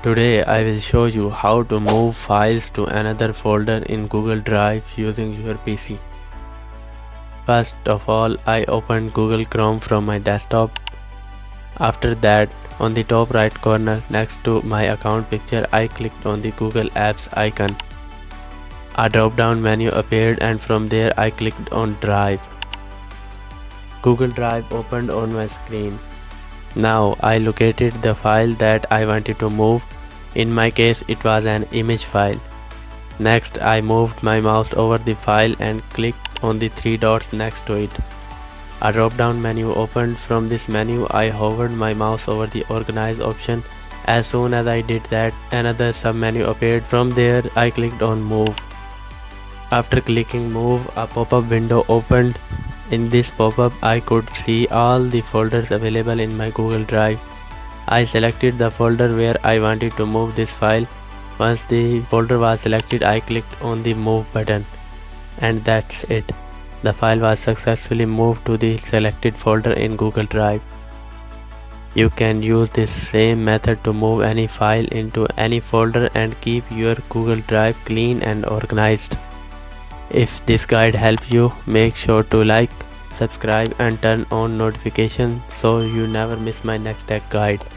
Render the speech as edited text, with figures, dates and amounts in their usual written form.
Today I will show you how to move files to another folder in Google Drive using your PC. First of all, I opened Google Chrome from my desktop. After that, on the top right corner next to my account picture, I clicked on the Google Apps icon. A drop down menu appeared and from there I clicked on Drive. Google Drive opened on my screen. Now I located the file that I wanted to move. In my case it was an image file. Next I moved my mouse over the file and clicked on the three dots next to it. A drop down menu opened. From this menu I hovered my mouse over the organize option. As soon as I did that, another sub menu appeared. From there I clicked on move. After clicking move, a pop-up window opened. In this pop-up I could see all the folders available in my Google Drive. I selected the folder where I wanted to move this file. Once the folder was selected, I clicked on the move button, and that's it. The file was successfully moved to the selected folder in Google Drive. You can use this same method to move any file into any folder and keep your Google Drive clean and organized. If this guide helped you, make sure to like, subscribe and turn on notifications so you never miss my next tech guide.